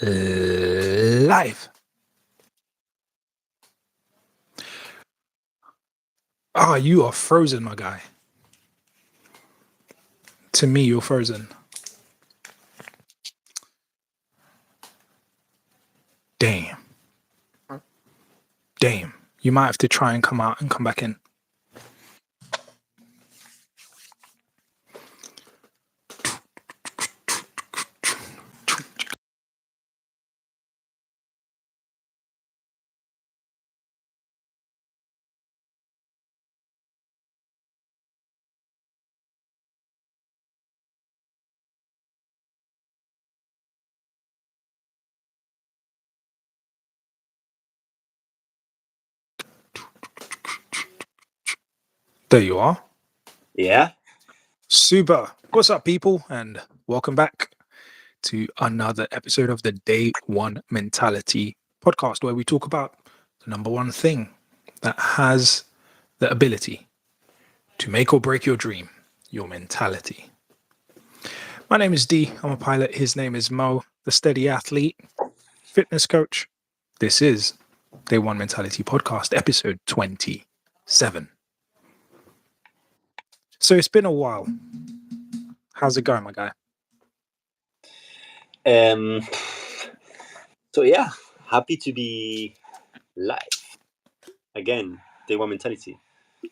Live. Ah, you are frozen, my guy. To me, you're frozen. Damn. You might have to try and come out and come back in. There you are. Yeah. Super. What's up, people? And welcome back to another episode of the Day One Mentality podcast, where we talk about the number one thing that has the ability to make or break your dream, your mentality. My name is Dee. I'm a pilot. His name is Mo, the steady athlete, fitness coach. This is Day One Mentality podcast, episode 27. So it's been a while. How's it going, my guy? So yeah, happy to be live again. Day One Mentality.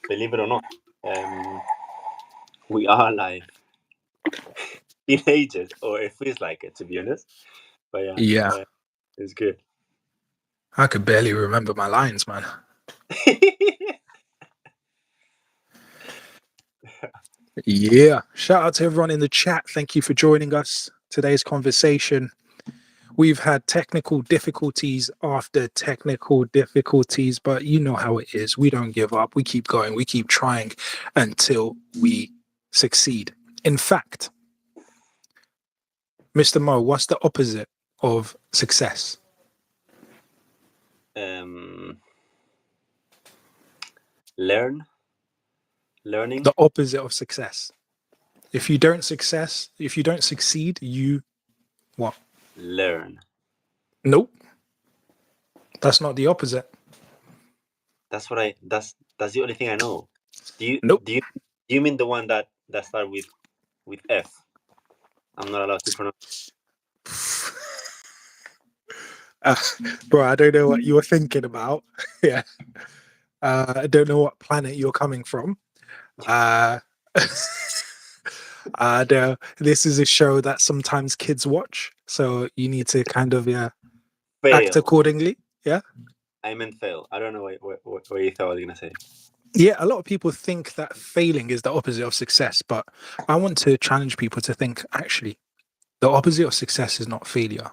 Believe it or not, we are live. In ages, or it feels like it, to be honest. But yeah, it's good. I could barely remember my lines, man. Yeah. Shout out to everyone in the chat. Thank you for joining us. Today's conversation. We've had technical difficulties after technical difficulties, but you know how it is. We don't give up. We keep going. We keep trying until we succeed. In fact, Mr. Mo, what's the opposite of success? Learning. The opposite of success. If you don't succeed, you what? Learn. Nope. That's not the opposite. That's the only thing I know. Nope. Do you mean the one that start with F? I'm not allowed to pronounce. Bro, I don't know what you were thinking about. Yeah. I don't know what planet you're coming from. This is a show that sometimes kids watch, so you need to kind of act accordingly. Yeah. I meant fail. I don't know what you thought I was gonna say. Yeah, a lot of people think that failing is the opposite of success, but I want to challenge people to think actually the opposite of success is not failure.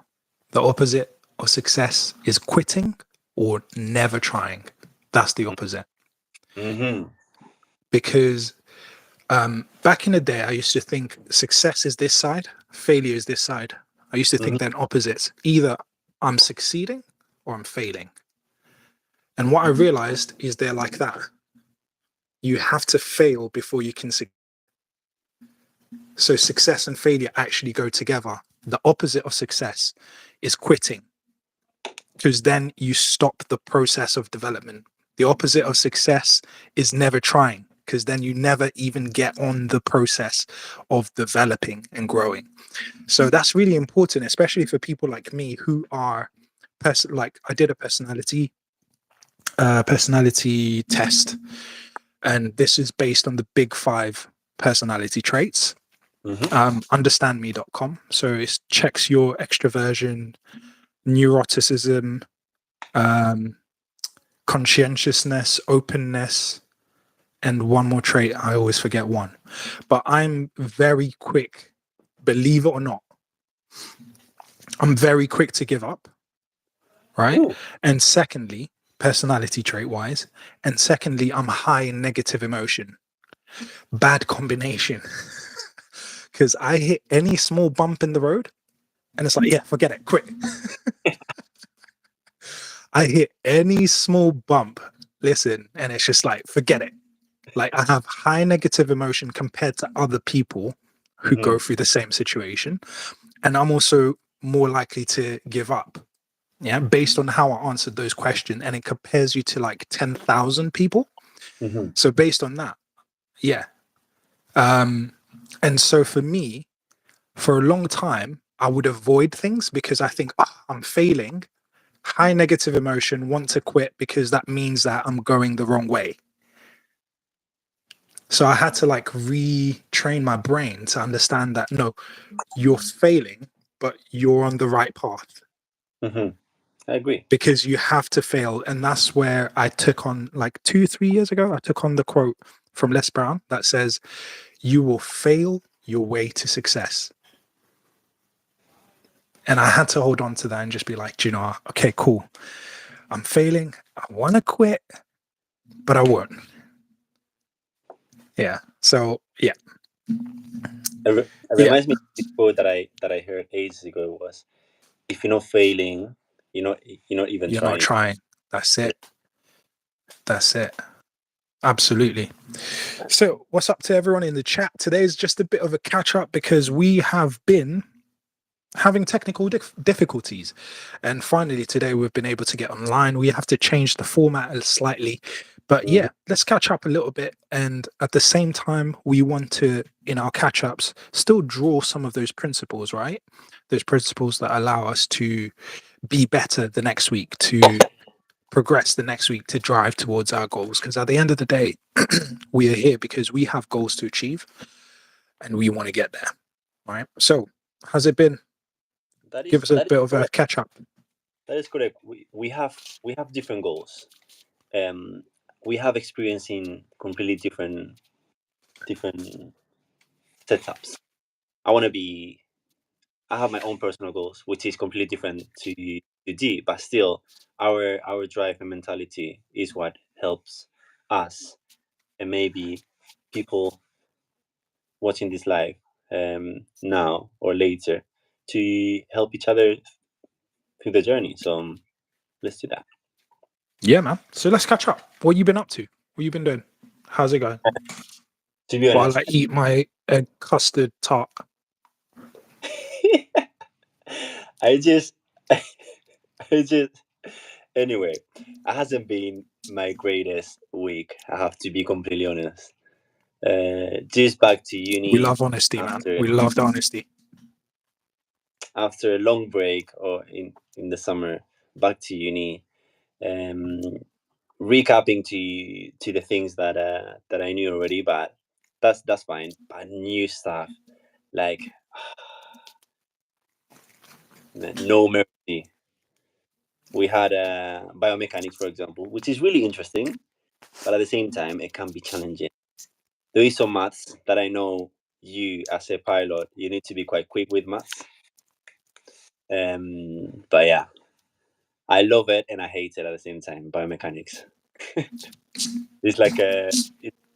The opposite of success is quitting or never trying. That's the opposite. Mm-hmm. Because back in the day, I used to think success is this side, failure is this side. I used to think they're opposites. Either I'm succeeding or I'm failing. And what I realized is they're like that. You have to fail before you can succeed. So success and failure actually go together. The opposite of success is quitting, because then you stop the process of development. The opposite of success is never trying, because then you never even get on the process of developing and growing. So that's really important, especially for people like me who are like I did a personality test, and this is based on the big 5 personality traits. Understandme.com. So it checks your extroversion, neuroticism, conscientiousness, openness, and one more trait. I always forget one, but I'm very quick, believe it or not. I'm very quick to give up, right? Ooh. And secondly, personality trait wise, and secondly, I'm high in negative emotion. Bad combination. Because I hit any small bump in the road and it's like, yeah, forget it, quit. I hit any small bump, listen, and it's just like, forget it. Like I have high negative emotion compared to other people who go through the same situation. And I'm also more likely to give up? Yeah, based on how I answered those questions, and it compares you to like 10,000 people. Mm-hmm. So based on that, yeah. And so for me, for a long time, I would avoid things because I think, I'm failing. High negative emotion, want to quit because that means that I'm going the wrong way. So I had to like retrain my brain to understand that no, you're failing, but you're on the right path. Mm-hmm. I agree. Because you have to fail. And that's where I took on, like 2-3 years ago, I took on the quote from Les Brown that says, "You will fail your way to success." And I had to hold on to that and just be like, do you know, okay, cool. I'm failing. I want to quit, but I won't. Yeah. So yeah. It Yeah. reminds me of the quote that I heard ages ago was, "If you're not failing, you're not even You're not trying." trying. That's it. That's it. Absolutely. So what's up to everyone in the chat? Today is just a bit of a catch up because we have been having technical difficulties, and finally today we've been able to get online. We have to change the format slightly, but Mhm. yeah, let's catch up a little bit, and at the same time we want to, in our catch ups, still draw some of those principles, right? Those principles that allow us to be better the next week, to progress the next week, to drive towards our goals, because at the end of the day we are here because we have goals to achieve and we want to get there, right? So how's it been? Give us a That is bit of a correct. catch up. That is correct. We have different goals. We have experience in completely different setups. I want to be. I have my own personal goals, which is completely different to D, but still, our drive and mentality is what helps us, and maybe people watching this live now or later, to help each other through the journey. So let's do that. Yeah, man. So let's catch up. What you been up to? What you been doing? How's it going? To be While honest, I eat my egg custard tart. I just, I just, anyway, it hasn't been my greatest week. I have to be completely honest. Just back to We uni love honesty, man. after We love the honesty. after a long break or in the summer. Back to uni, um, recapping to the things that I knew already, but that's fine. But new stuff like no mercy. We had biomechanics, for example, which is really interesting, but at the same time, it can be challenging. There is some maths that I know you, as a pilot, you need to be quite quick with maths. But yeah, I love it and I hate it at the same time. Biomechanics. it's like a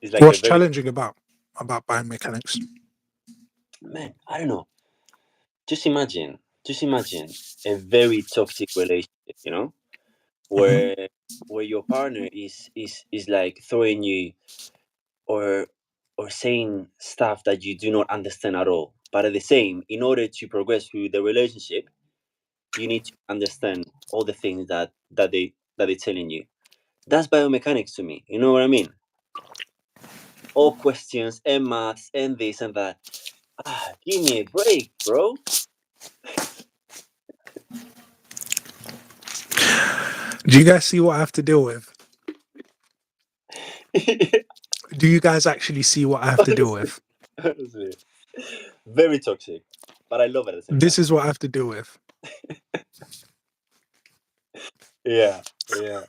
it's like a What's very challenging about biomechanics? man. I don't know. Just imagine a very toxic relationship. Hmm. Where your partner is like throwing you or saying stuff that you do not understand at all. But at the same, in order to progress through the relationship, you need to understand all the things that they're telling you. That's biomechanics to me. You know what I mean? All questions and maths and this and that. Give me a break, bro. Do you guys see what I have to deal with? Do you guys actually see what I have to deal honestly, with? honestly, very toxic, but I love it at the same This time. is what I have to deal with. Yeah, yeah.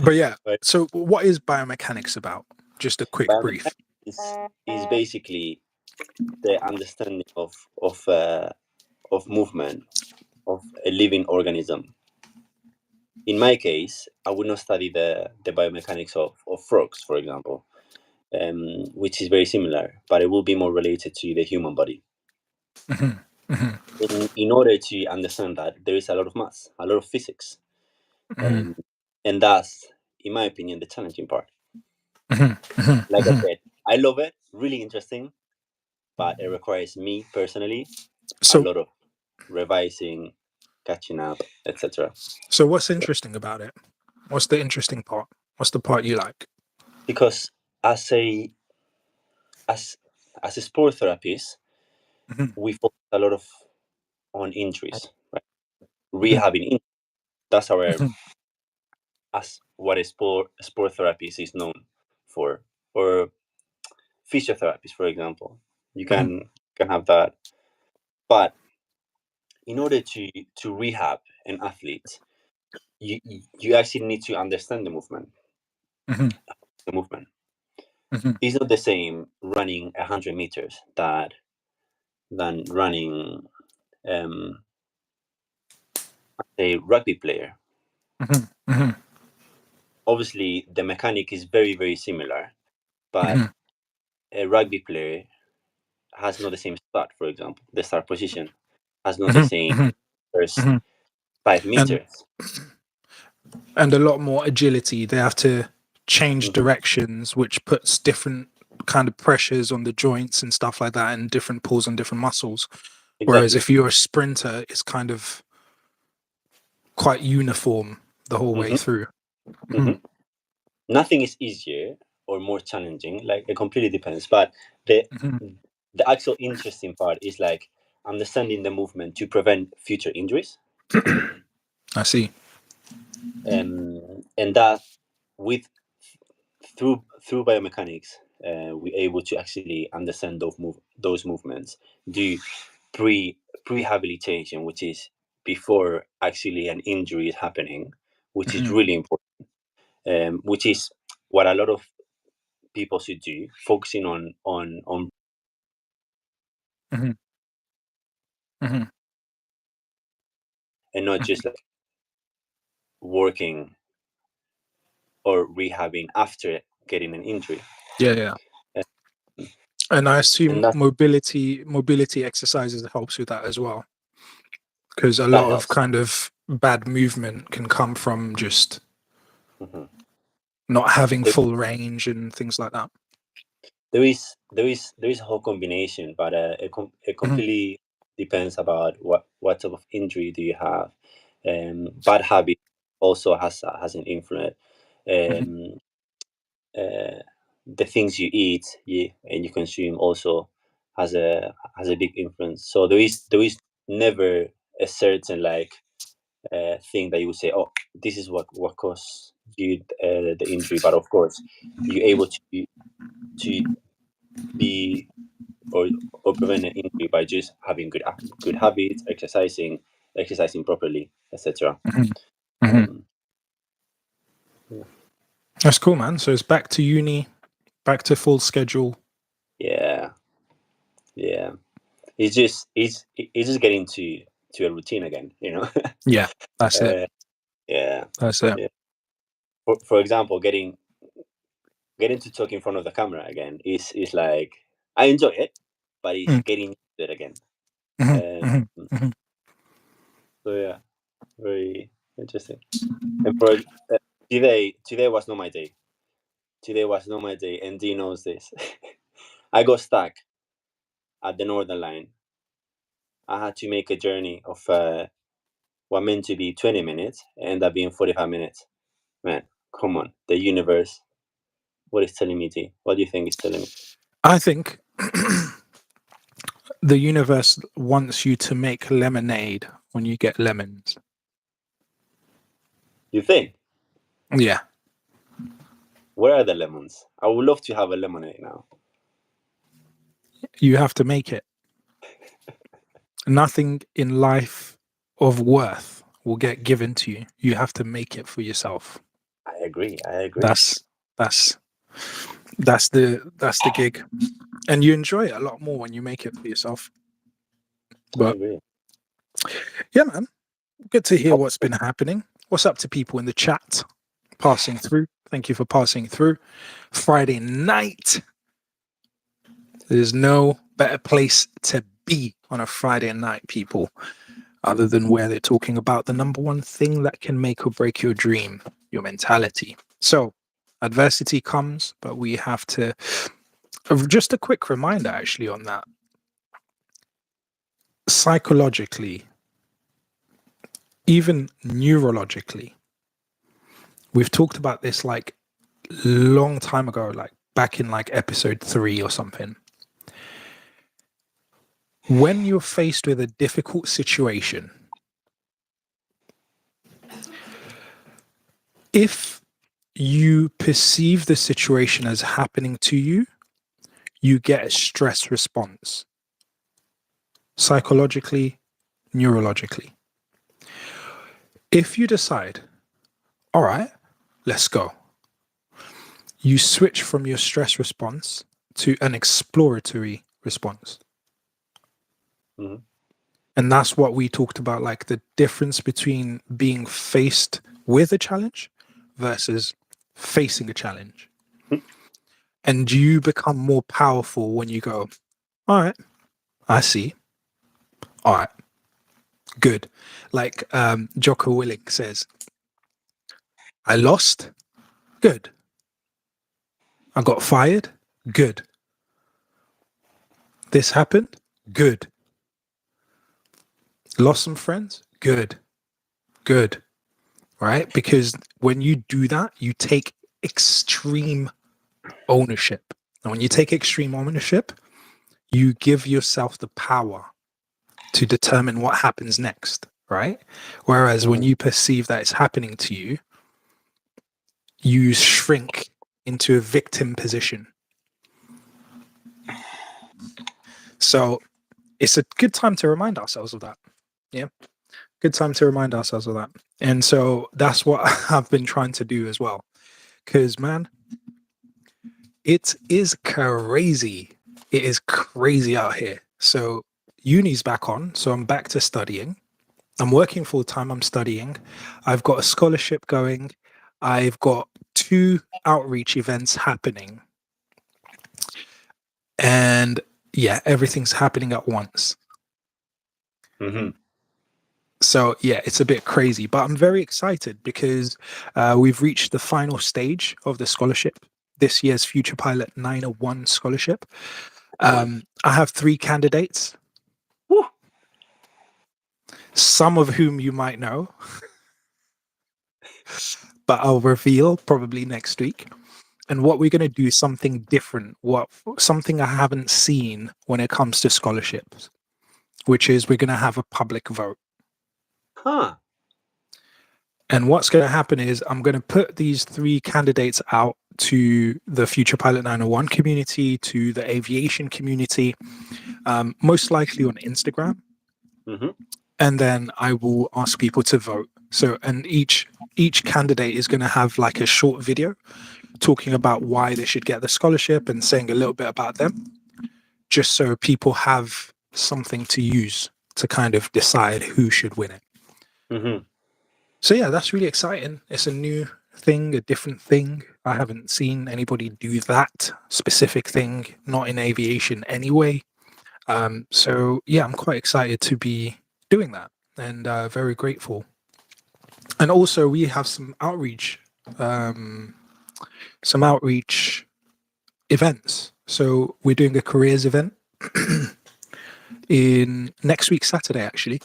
But yeah, But so what is biomechanics about? Just a quick brief. biomechanics is basically the understanding of movement of a living organism. In my case, I would not study the biomechanics of frogs, for example, which is very similar, but it will be more related to the human body. Hmm. Hmm. In order to understand that, there is a lot of maths, a lot of physics, Hmm. um, and that's, in my opinion, the challenging part. Hmm. Like I Hmm. said, I love it, really interesting, but it requires me personally a So lot of revising, catching up, etc. so what's interesting about it? What's the interesting part? What's the part you like? Because as a as as a sport therapist, Mhm, we focus a lot of on injuries, right? mhm, Rehabbing injuries. That's our mhm, as what a sport therapist is known for, or physiotherapist, for example. You mhm, can have that, but in order to rehab an athlete, you actually need to understand the movement. mhm, The movement mhm, is not the same running 100 meters than running um, a rugby player. mhm, mhm, Obviously, the mechanic is very similar, but mhm, a rugby player has not the same start. For example, the start position has not the mhm, same mhm, first mhm. five and meters. and a lot more agility. They have to change Mhm. directions, which puts different kind of pressures on the joints and stuff like that, and different pulls on different muscles. Whereas Exactly. if you're a sprinter, it's kind of quite uniform the whole way hmm through. hmm Mhm, Nothing is easier or more challenging. Like it completely depends. But mhm. the actual interesting part is like understanding the movement to prevent future injuries, I see. and that with through biomechanics, we're able to actually understand those movements, do pre rehabilitation, which is before actually an injury is happening, which is Mhm, really important. Which is what a lot of people should do, focusing on mhm, mhm, and not mhm. just like working or rehabbing after getting an injury. Yeah, yeah. Uh, And I and assume that mobility exercises helps with that as well, because a that lot of helps. kind of bad movement can come from just hmm not having There, full range and things like that. there is a whole combination, but it Mhm, completely depends about what type of injury do you have. Bad habit also has an influence. mhm, Um, the things you eat and you consume also has a big influence. So there is never a certain like thing that you would say, oh, this is what caused you the injury. But of course, you're able to be or prevent an injury by just having good habits, exercising properly, etc. mhm, mhm. Um, yeah, That's cool, man. So it's back to uni, back to full schedule. yeah, yeah. It's just getting to a routine again, you know. Yeah, that's it. uh, yeah, That's it. yeah. For example, getting to talk in front of the camera again is like I enjoy it, but it's Mm, getting used to it again. mhm, Uh, mhm, mhm. so yeah, very interesting. And for today was not my day. Today was not my day, and Dee knows this. I got stuck at the Northern Line. I had to make a journey of what meant to be 20 minutes, ended up being 45 minutes. Man, come on, the universe. What is telling me, Dee? What do you think it's telling me? I think the universe wants you to make lemonade when you get lemons. You think? Yeah, Where are the lemons? I would love to have a lemonade now. you have to make it. Nothing in life of worth will get given to you. You have to make it for yourself. I agree. I agree. That's that's that's the gig, and you enjoy it a lot more when you make it for yourself. I But agree. yeah, man, good to hear How, what's been happening. What's up to people in the chat? Passing through. Thank you for passing through. Friday night. There's no better place to be on a Friday night, people, other than where they're talking about the number one thing that can make or break your dream, your mentality. So, adversity comes, but we have to. Just a quick reminder, actually, on that. psychologically, even neurologically, we've talked about this like long time ago, like back in like episode 3 or something. When you're faced with a difficult situation, if you perceive the situation as happening to you, you get a stress response, psychologically, neurologically. If you decide, all right, let's go, you switch from your stress response to an exploratory response. Mhm. And that's what we talked about, like the difference between being faced with a challenge versus facing a challenge. Mhm. And you become more powerful when you go, all right, I see. All right, good. Like Jocko Willink says, I lost, good. I got fired, good. This happened, good. Lost some friends, good. Good. Right? Because when you do that, you take extreme ownership. And when you take extreme ownership, you give yourself the power to determine what happens next, right? Whereas when you perceive that it's happening to you, you shrink into a victim position. So it's a good time to remind ourselves of that. Yeah. Good time to remind ourselves of that. And so that's what I've been trying to do as well. Because, man, it is crazy. It is crazy out here. So uni's back on. So I'm back to studying. I'm working full time. I'm studying. I've got a scholarship going. I've got 2 outreach events happening. And yeah, everything's happening at once. Mhm. So yeah, it's a bit crazy, but I'm very excited because we've reached the final stage of the scholarship, this year's Future Pilot 901 scholarship. I have 3 candidates, Woo. some of whom you might know, but I'll reveal probably next week. And what we're going to do is something different, something I haven't seen when it comes to scholarships, which is we're going to have a public vote. Huh. And what's going to happen is I'm going to put these 3 candidates out to the Future Pilot 901 community, to the aviation community, most likely on Instagram. Mhm. And then I will ask people to vote. So, and each candidate is going to have like a short video talking about why they should get the scholarship and saying a little bit about them, just so people have something to use to kind of decide who should win it. Mhm. So yeah, that's really exciting. It's a new thing, a different thing. I haven't seen anybody do that specific thing, not in aviation anyway. So yeah, I'm quite excited to be doing that and very grateful. And also we have some outreach events. So we're doing a careers event in next week, Saturday, actually.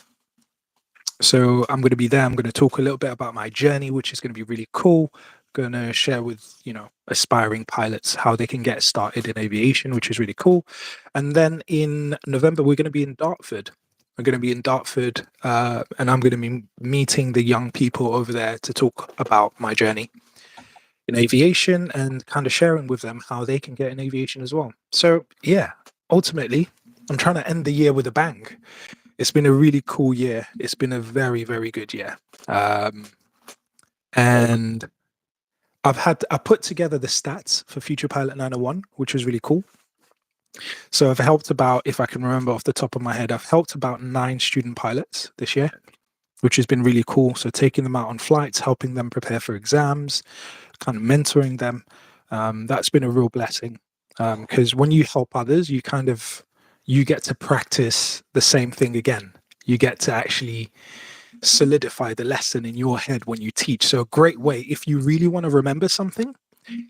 So I'm going to be there. I'm going to talk a little bit about my journey, which is going to be really cool. Going to share with, aspiring pilots how they can get started in aviation, which is really cool. And then in November, we're going to be in Dartford. We're going to be in Dartford, and I'm going to be meeting the young people over there to talk about my journey in aviation and kind of sharing with them how they can get in aviation as well. So yeah, ultimately, I'm trying to end the year with a bang. It's been a really cool year. It's been a very, very good year. And I put together the stats for Future Pilot 901, which was really cool. So I've helped about, if I can remember off the top of my head, I've helped about 9 student pilots this year, which has been really cool. So taking them out on flights, helping them prepare for exams, kind of mentoring them. That's been a real blessing. Because when you help others, you get to practice the same thing again. You get to actually solidify the lesson in your head when you teach. So a great way, if you really want to remember something,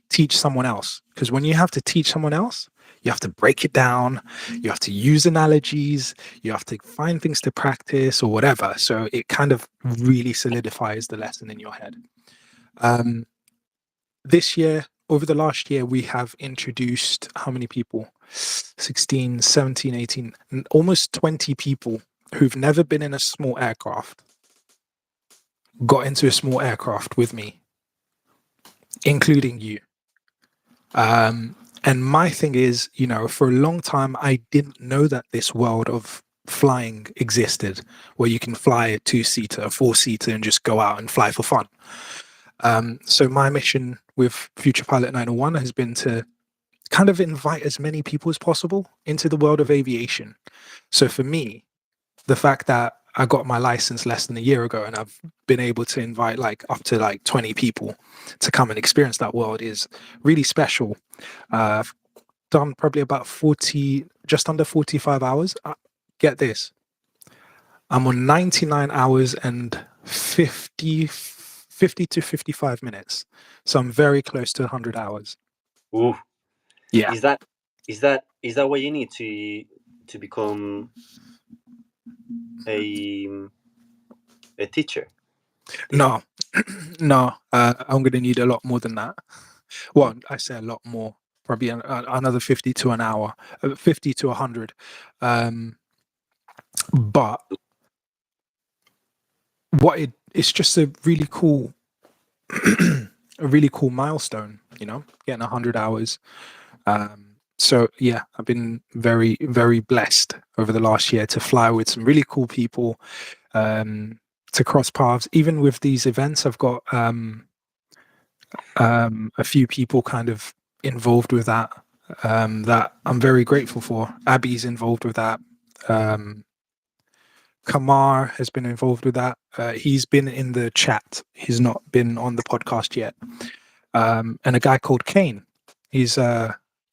teach someone else. Because when you have to teach someone else, you have to break it down, you have to use analogies, you have to find things to practice or whatever. So it kind of really solidifies the lesson in your head. This year, over the last year, we have introduced how many people? 16, 17, 18, almost 20 people who've never been in a small aircraft got into a small aircraft with me, including you. And my thing is, you know, for a long time, I didn't know that this world of flying existed, where you can fly a 2-seater, a 4-seater, and just go out and fly for fun. So my mission with Future Pilot 901 has been to kind of invite as many people as possible into the world of aviation. So for me, the fact that I got my license less than a year ago and I've been able to invite like up to like 20 people to come and experience that world is really special. I've done probably about 40, just under 45 hours. Get this, I'm on 99 hours and 50 to 55 minutes. So I'm very close to 100 hours. Ooh. Yeah. Is that what you need to become a teacher? No, no, I'm going to need a lot more than that. Well, I say a lot more, probably another 50 to an hour, 50 to 100. But it's just a really cool, a really cool milestone, you know, getting 100 hours. So yeah, I've been very, very blessed over the last year to fly with some really cool people, to cross paths. Even with these events, I've got a few people kind of involved with that, that I'm very grateful for. Abby's involved with that. Kamar has been involved with that. He's been in the chat. He's not been on the podcast yet. And a guy called Kane, he's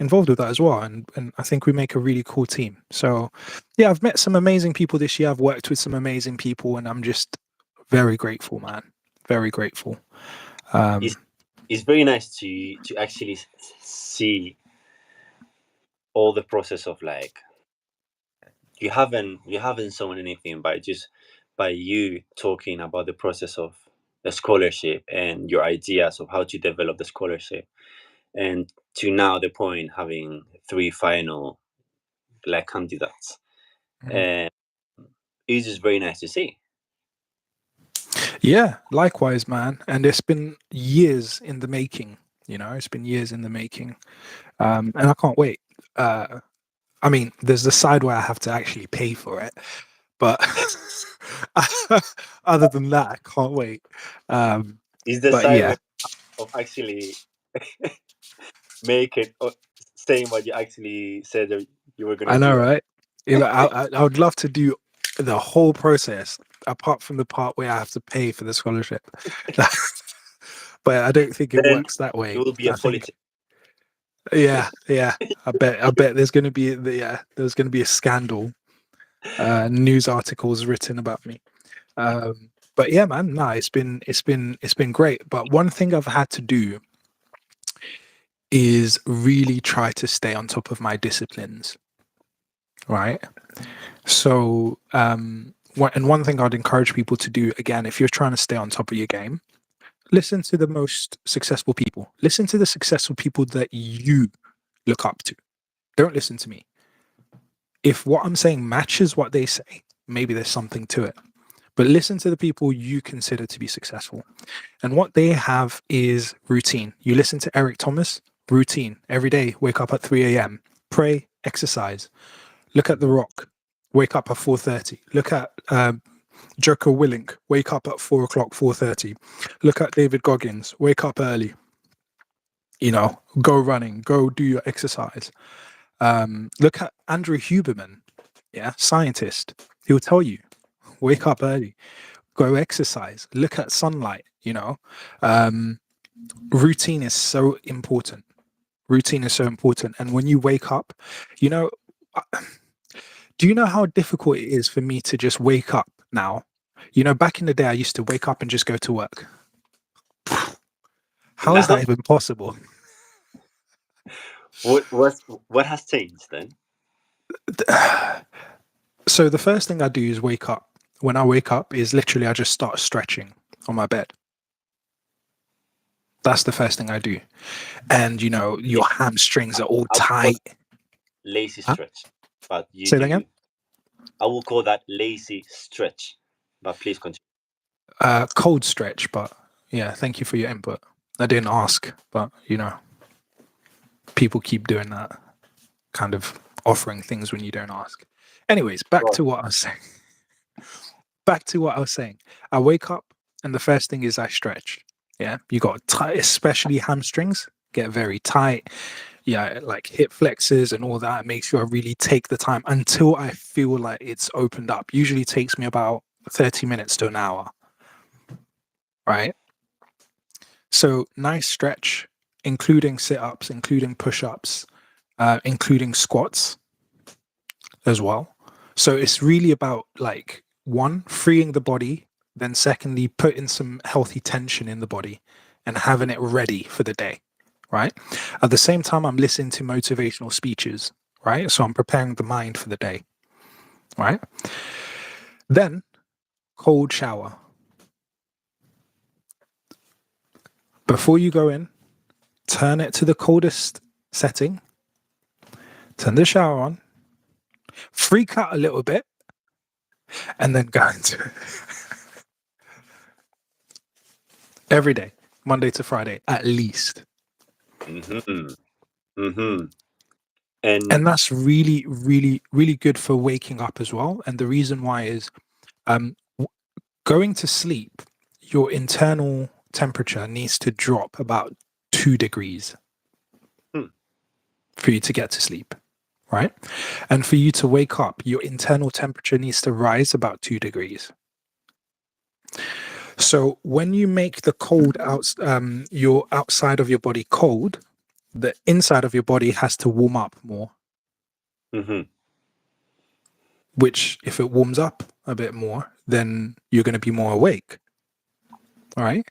involved with that as well. And I think we make a really cool team. So yeah, I've met some amazing people this year. I've worked with some amazing people, and I'm just very grateful, man. Very grateful. It's very nice to actually see all the process of, like, you haven't shown anything by you talking about the process of the scholarship and your ideas of how to develop the scholarship, and to now the point having 3 final like candidates. And it's just very nice to see. Yeah, likewise, man. And it's been years in the making, you know, it's been years in the making. And I can't wait. I mean, there's the side where I have to actually pay for it, but other than that, I can't wait. Is the But side yeah, of actually make it, or saying what you actually said that you were going I to know, do. right? I would love to do the whole process, apart from the part where I have to pay for the scholarship. But I don't think it Then works that way. it will be a I think, politics. yeah. I bet there's going to be there's going to be a scandal, news articles written about me. But yeah, man, no, it's been great. But one thing I've had to do is really try to stay on top of my disciplines, right? So, and one thing I'd encourage people to do, again, if you're trying to stay on top of your game, listen to the most successful people. Listen to the successful people that you look up to. Don't listen to me. If what I'm saying matches what they say, maybe there's something to it. But listen to the people you consider to be successful. And what they have is routine. You listen to Eric Thomas, routine. Every day, wake up at 3 a.m., pray, exercise. Look at The Rock, wake up at 4:30. Look at Joko Willink, wake up at 4 o'clock, 4:30. Look at David Goggins, wake up early. You know, go running, go do your exercise. Look at Andrew Huberman, yeah, scientist. He'll tell you, wake up early, go exercise, look at sunlight, you know. Routine is so important. Routine is so important. And when you wake up, you know, do you know how difficult it is for me to just wake up now? You know, back in the day, I used to wake up and just go to work. How is that even possible? What has changed then? So the first thing I do is wake up. When I wake up, is literally I just start stretching on my bed. That's the first thing I do. And your hamstrings are all I would call tight. that lazy Huh? stretch, but you Say that again. do. I will call that lazy stretch, but please continue. Cold stretch, but yeah, thank you for your input. I didn't ask, but people keep doing that, kind of offering things when you don't ask. Anyways, back to what I was saying. I wake up and the first thing is I stretch. Yeah, you got tight, especially hamstrings get very tight. Yeah, like hip flexors and all that. Make sure I really take the time until I feel like it's opened up. Usually takes me about 30 minutes to an hour. Right. So nice stretch, including sit-ups, including push-ups, including squats as well. So it's really about like one, freeing the body, then secondly, putting some healthy tension in the body and having it ready for the day. Right. At the same time, I'm listening to motivational speeches. Right. So I'm preparing the mind for the day. Right. Then cold shower. Before you go in, turn it to the coldest setting, turn the shower on, freak out a little bit, and then go into it. Every day, Monday to Friday, at least. Mm-hmm. Mm-hmm. And that's really, really, really good for waking up as well. And the reason why is going to sleep, your internal temperature needs to drop about 2 degrees for you to get to sleep. Right. And for you to wake up, your internal temperature needs to rise about 2 degrees. So when you make the cold out, your outside of your body cold, the inside of your body has to warm up more. Mm-hmm. Which, if it warms up a bit more, then you're going to be more awake. All right.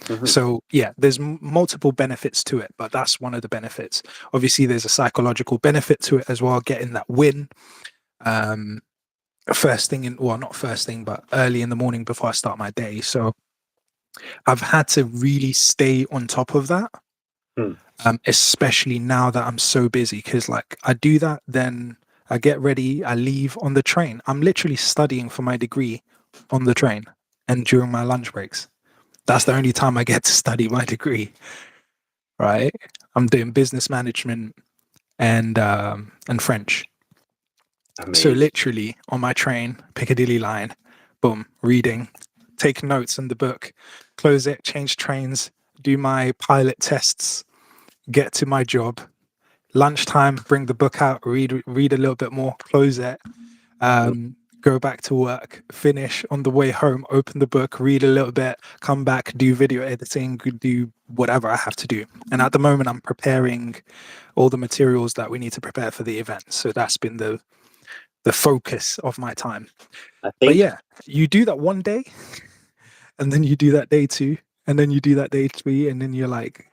Mm-hmm. So yeah, there's multiple benefits to it, but that's one of the benefits. Obviously, there's a psychological benefit to it as well, getting that win. First thing not first thing, but early in the morning before I start my day. So I've had to really stay on top of that. Especially now that I'm so busy, because like I do that, then I get ready, I leave on the train. I'm literally studying for my degree on the train and during my lunch breaks. That's the only time I get to study my degree. Right? I'm doing business management and French. Amazing. So literally on my train, Piccadilly line, boom, reading, take notes in the book, close it, change trains, do my pilot tests, get to my job. Lunchtime, bring the book out, read a little bit more, close it, go back to work, finish on the way home, open the book, read a little bit, come back, do video editing, do whatever I have to do. And at the moment, I'm preparing all the materials that we need to prepare for the event. So that's been the focus of my time. But yeah, you do that one day, and then you do that day 2, and then you do that day 3, and then you're like,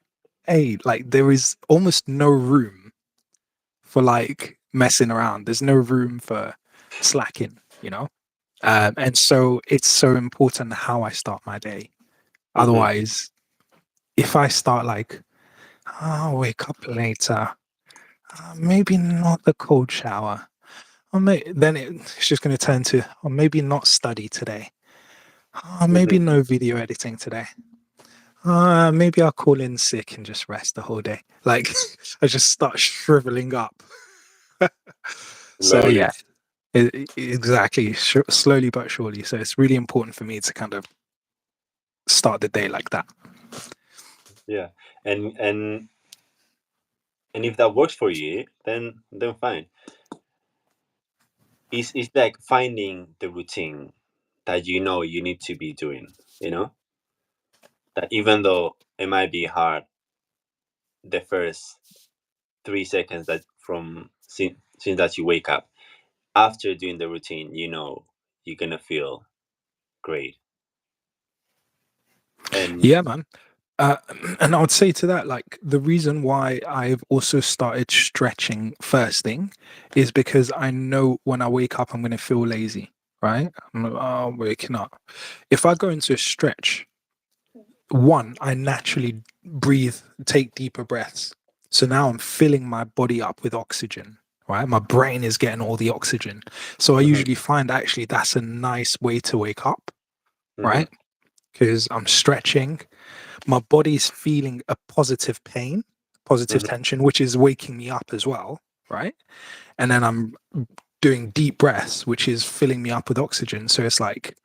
hey, like there is almost no room for like messing around. There's no room for slacking, and so it's so important how I start my day. Otherwise, if I start like, I'll wake up later, maybe not the cold shower, then it's just going to turn to, or maybe not study today, maybe no video editing today. Maybe I'll call in sick and just rest the whole day. Like I just start shriveling up. So yeah, exactly. Slowly but surely. So it's really important for me to kind of start the day like that. Yeah, and if that works for you, then fine. It's like finding the routine that you need to be doing. That even though it might be hard, the first 3 seconds that since that you wake up, after doing the routine, you're gonna feel great. And Yeah, man. Uh, and I would say to that, like, the reason why I've also started stretching first thing is because I know when I wake up, I'm going to feel lazy, right? I'm like, oh, I'm waking up. If I go into a stretch, one, I naturally breathe, take deeper breaths. So now I'm filling my body up with oxygen, right? My brain is getting all the oxygen. So I Hmm. usually find actually that's a nice way to wake up, Hmm. right? Because I'm stretching, my body's feeling a positive pain, positive Hmm. tension, which is waking me up as well, right? And then I'm doing deep breaths, which is filling me up with oxygen. So it's like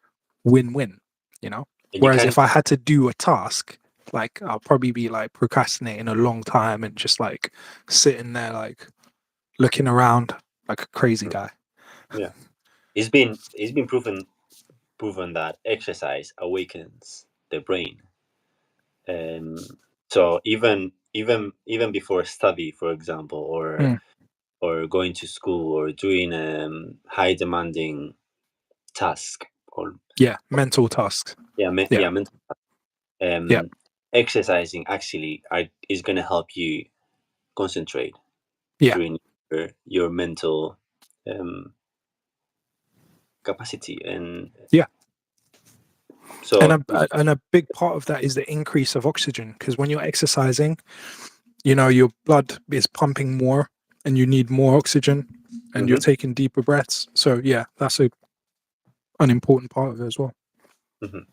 win-win, you know? And you Whereas can, if I had to do a task, like I'll probably be like procrastinating a long time and just like sitting there, like looking around like a crazy guy. yeah, it's been proven that exercise awakens the brain. So even before study, for example, Mm, or going to school or doing high demanding task, or yeah, mental tasks. Yeah, yeah, mental, yeah, exercising actually is going to help you concentrate yeah, during your mental um, capacity. And yeah. so And a big part of that is the increase of oxygen because when you're exercising, you know, your blood is pumping more and you need more oxygen and you're mhm, taking deeper breaths. So yeah, that's an important part of it as well. mhm.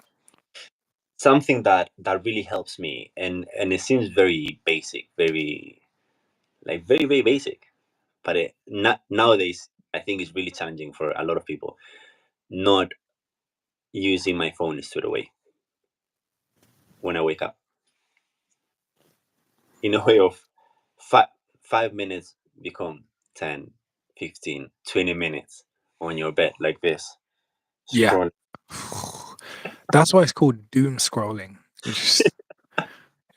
Something that really helps me, and it seems very basic, very, like, very basic, but not nowadays, I think it's really challenging for a lot of people, not using my phone straight away when I wake up, in a way of 5 minutes become 10, 15, 20 minutes on your bed like this, Yeah. scroll. That's why it's called doom scrolling.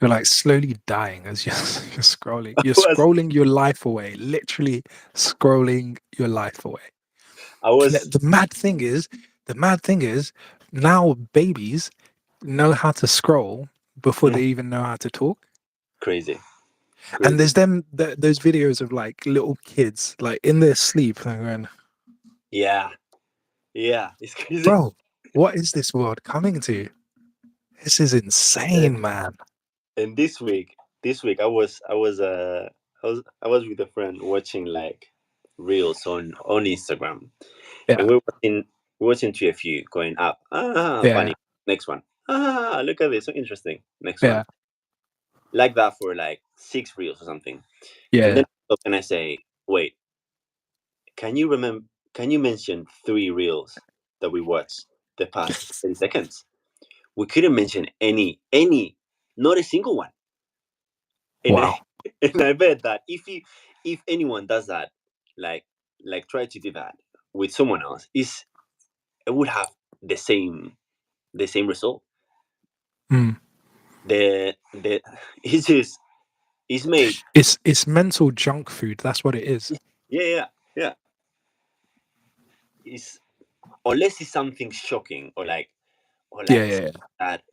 You're like slowly dying as you're scrolling. You're was scrolling your life away, literally scrolling your life away. I And was the mad thing is, now babies know how to scroll before Mhm. they even know how to talk. Crazy, And crazy. there's those videos of like little kids like in their sleep and going, Yeah, yeah, it's crazy. bro, what is this world coming to? This is insane, And man. this week I was with a friend watching like reels on Instagram, Yeah, and we're watching to a few going up. yeah, Funny. Next one. Look at this, so interesting. Next yeah, one. Like that for like 6 reels or something. And yeah. then look, and I say, wait, can you remember? Can you mention 3 reels that we watched the past 30 seconds? We couldn't mention any, not a single one. And I Wow. and I bet that if anyone does that, like try to do that with someone else, is it would have the same result. Mm. The it's just it's made. It's mental junk food. That's what it is. Yeah, yeah, yeah. It's, unless it's something shocking, or Yeah, like yeah,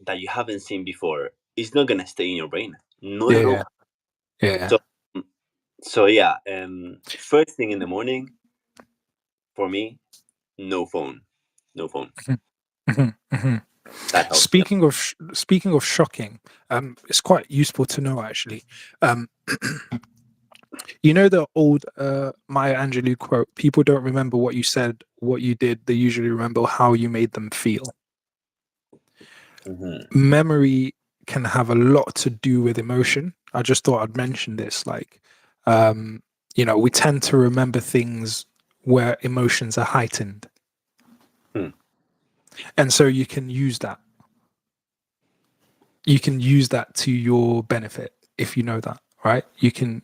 that you haven't seen before, it's not gonna stay in your brain. Not yeah, at yeah, all. yeah, yeah. So so yeah, first thing in the morning for me, no phone. No phone. Mhm, mhm, mhm. That helps me. Speaking of shocking, it's quite useful to know actually. Um, you know the old Maya Angelou quote: "People don't remember what you said, what you did. They usually remember how you made them feel." Hmm. Memory can have a lot to do with emotion. I just thought I'd mention this. Like, um, you know, we tend to remember things where emotions are heightened, Hmm. and so you can use that. You can use that to your benefit if you know that, right? You can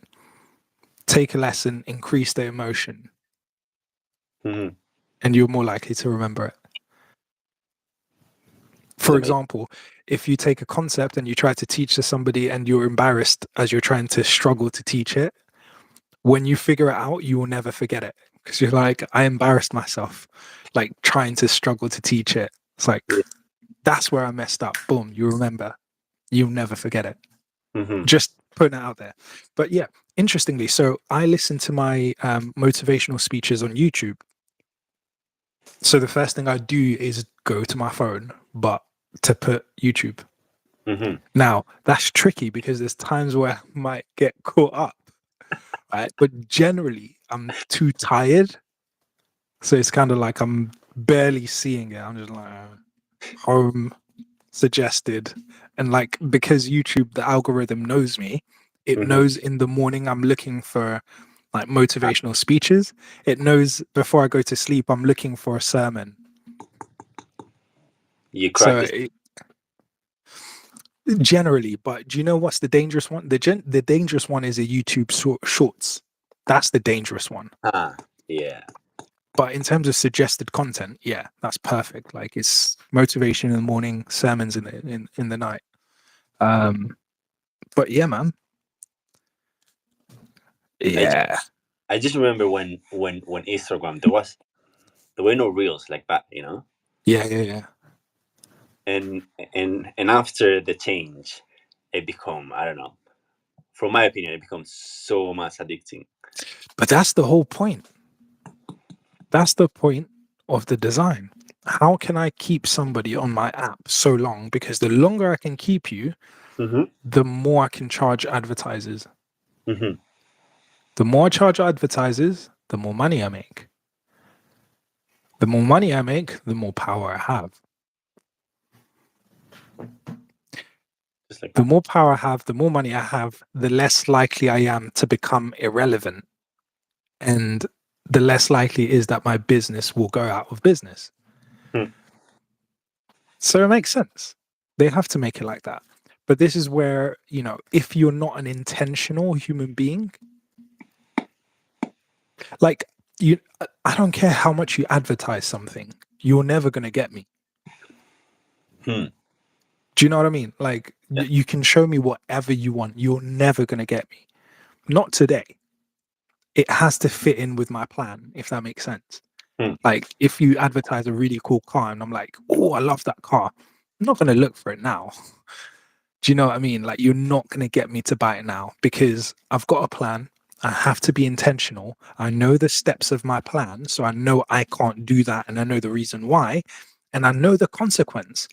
take a lesson, increase the emotion, Hmm. and you're more likely to remember it. It's For amazing. example, if you take a concept and you try to teach to somebody and you're embarrassed as you're trying to struggle to teach it, when you figure it out, you will never forget it because you're like, I embarrassed myself, like trying to struggle to teach it. It's like, Yeah. that's where I messed up. Boom, you remember, you'll never forget it. Mm-hmm. Just putting it out there. But yeah, interestingly, so I listen to my motivational speeches on YouTube. So the first thing I do is go to my phone, but to put YouTube. Mm-hmm. Now, that's tricky because there's times where I might get caught up, right? But generally, I'm too tired. So it's kind of like I'm barely seeing it. I'm just like, home, suggested. And like, because YouTube, the algorithm knows me, it Mm-hmm. knows in the morning I'm looking for like motivational speeches. It knows before I go to sleep, I'm looking for a sermon. You crack So this. generally, but do you know what's the dangerous one? The dangerous one is a YouTube shorts. That's the dangerous one. Yeah. But in terms of suggested content, yeah, that's perfect. Like it's motivation in the morning, sermons in the night. But yeah, man. Yeah. I just remember when Instagram there were no reels like that, you know. Yeah. And after the change, it become, I don't know. From my opinion, it becomes so much addicting. But that's the whole point. That's the point of the design. How can I keep somebody on my app so long? Because the longer I can keep you, Mm-hmm. the more I can charge advertisers. Mm-hmm. The more I charge advertisers, the more money I make. The more money I make, the more power I have. Just like The that. more power I have, the more money I have, the less likely I am to become irrelevant. And the less likely is that my business will go out of business. Hmm. So it makes sense. They have to make it like that. But this is where, if you're not an intentional human being, like I don't care how much you advertise something, you're never going to get me. Hmm. Do you know what I mean? Like Yeah. you can show me whatever you want. You're never going to get me. Not today. It has to fit in with my plan, if that makes sense. Hmm. Like if you advertise a really cool car and I'm like, oh, I love that car. I'm not going to look for it now. Do you know what I mean? Like you're not going to get me to buy it now because I've got a plan. I have to be intentional. I know the steps of my plan. So I know I can't do that. And I know the reason why. And I know the consequence.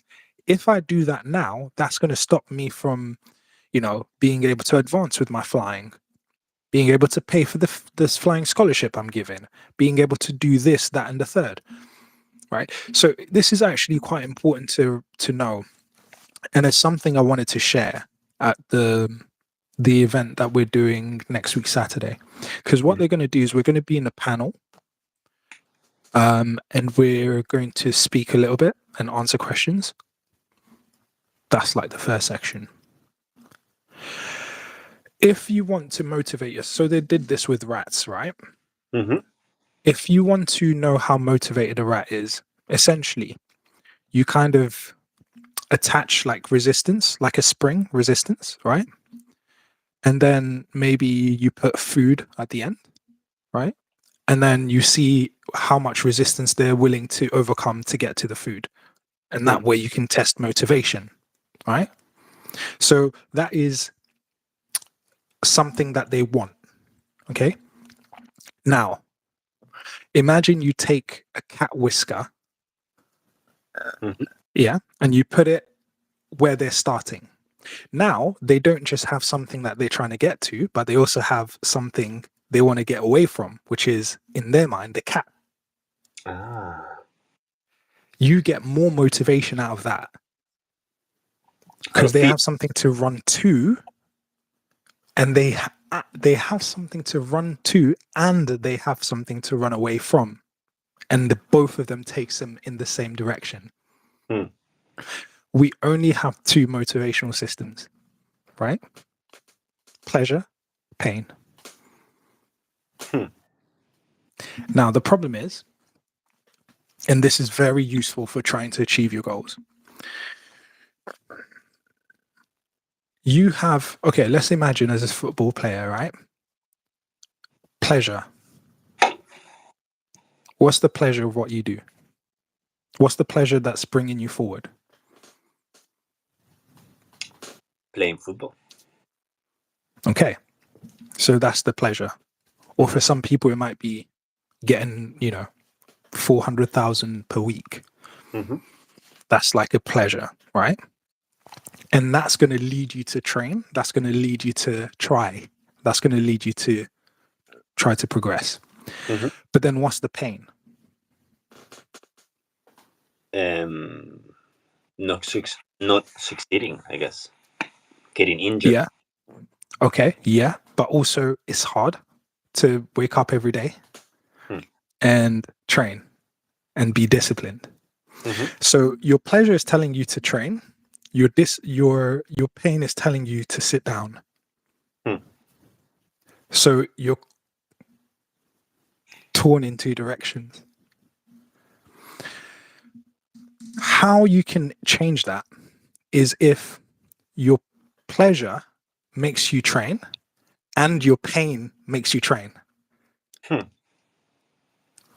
If I do that now, that's going to stop me from, being able to advance with my flying, being able to pay for this flying scholarship I'm given, being able to do this, that, and the third. Right. So this is actually quite important to know. And it's something I wanted to share at the event that we're doing next week, Saturday. Because what they're going to do is we're going to be in a panel. And we're going to speak a little bit and answer questions. That's like the first section. If you want to motivate us, so they did this with rats, right? Mm-hmm. If you want to know how motivated a rat is, essentially, you kind of attach like resistance, like a spring resistance, right? And then maybe you put food at the end, right? And then you see how much resistance they're willing to overcome to get to the food. And that way you can test motivation, right? So that is something that they want. Okay. Now, imagine you take a cat whisker, Mm-hmm. yeah, and you put it where they're starting. Now, they don't just have something that they're trying to get to, but they also have something they want to get away from, which is, in their mind, the cat. You get more motivation out of that because they have something to run to, and they have something to run to, and they have something to run away from, and both of them takes them in the same direction. Hmm. We only have two motivational systems, right? Pleasure, pain. Hmm. Now the problem is, and this is very useful for trying to achieve your goals. You have, okay, let's imagine as a football player, right? Pleasure. What's the pleasure of what you do? What's the pleasure that's bringing you forward? playing football. Okay. So that's the pleasure. Or for some people, it might be getting, 400,000 per week. Mm-hmm. That's like a pleasure, right? And that's going to lead you to train. That's going to lead you to try. That's going to lead you to try to progress. Mm-hmm. But then what's the pain? Not succeeding, I guess. Getting injured. Yeah. Okay. Yeah. But also it's hard to wake up every day and train and be disciplined. Mm-hmm. So your pleasure is telling you to train. Your pain is telling you to sit down. So you're torn in two directions. How you can change that is if your pleasure makes you train and your pain makes you train.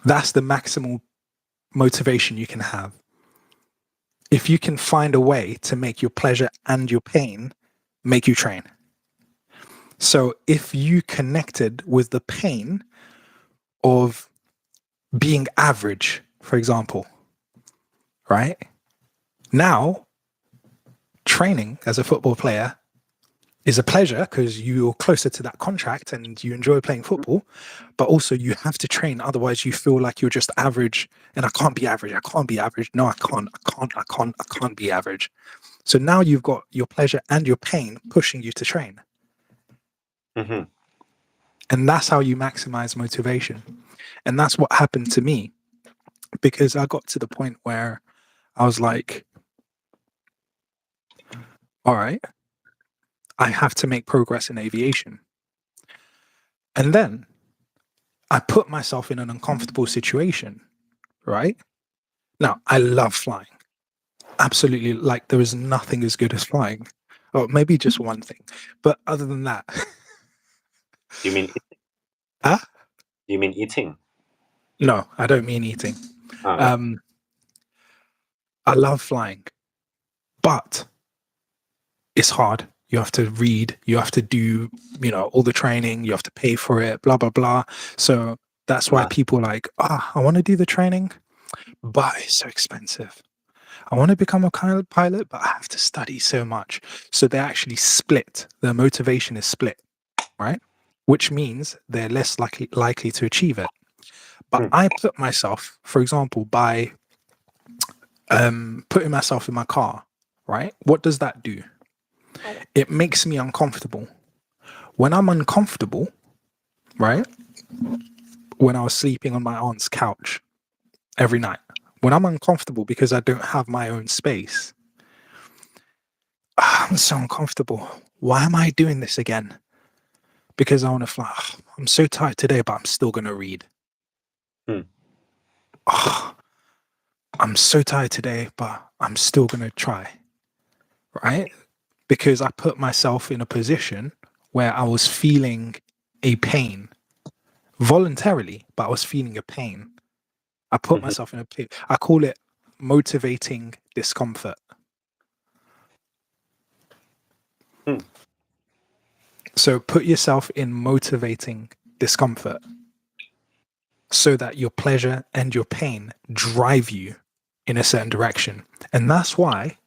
That's the maximal motivation you can have. If you can find a way to make your pleasure and your pain make you train. So if you connected with the pain of being average, for example, right? Now, training as a football player is a pleasure because you're closer to that contract and you enjoy playing football, but also you have to train. Otherwise you feel like you're just average and I can't be average. I can't be average. No, I can't be average. So now you've got your pleasure and your pain pushing you to train. Mm-hmm. And that's how you maximize motivation. And that's what happened to me, because I got to the point where I was like, all right, I have to make progress in aviation. And then I put myself in an uncomfortable situation, right? Now, I love flying. Absolutely. Like, there is nothing as good as flying. Or maybe just one thing. But other than that. You mean Huh? You mean eating? No, I don't mean eating. Oh. I love flying, but it's hard. You have to read, you have to do, all the training, you have to pay for it, blah, blah, blah. So that's why people are like, I want to do the training, but it's so expensive. I want to become a pilot, but I have to study so much. So they actually split. Their motivation is split, right? Which means they're less likely to achieve it. But I put myself, for example, by putting myself in my car, right? What does that do? It makes me uncomfortable. When I'm uncomfortable, right? When I was sleeping on my aunt's couch every night, when I'm uncomfortable because I don't have my own space, I'm so uncomfortable. Why am I doing this again? Because I want to fly. I'm so tired today, but I'm still going to read. I'm so tired today, but I'm still going to try. Right? Because I put myself in a position where I was feeling a pain voluntarily, but I was feeling a pain. I put myself in a pain. I call it motivating discomfort. So put yourself in motivating discomfort so that your pleasure and your pain drive you in a certain direction. And that's why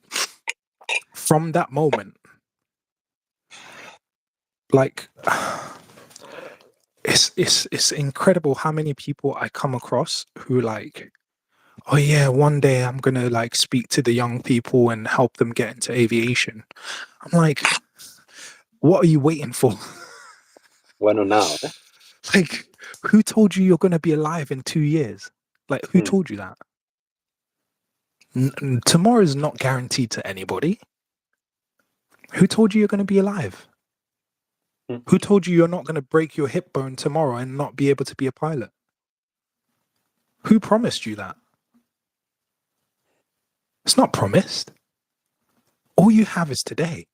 from that moment, like, it's incredible how many people I come across who like, oh yeah, one day I'm gonna like speak to the young people and help them get into aviation. I'm like, what are you waiting for? Why not now? Like, who told you you're gonna be alive in 2 years? Like, who told you that? Tomorrow is not guaranteed to anybody. Who told you you're gonna be alive? Who told you you're not gonna break your hip bone tomorrow and not be able to be a pilot? Who promised you that? It's not promised. All you have is today.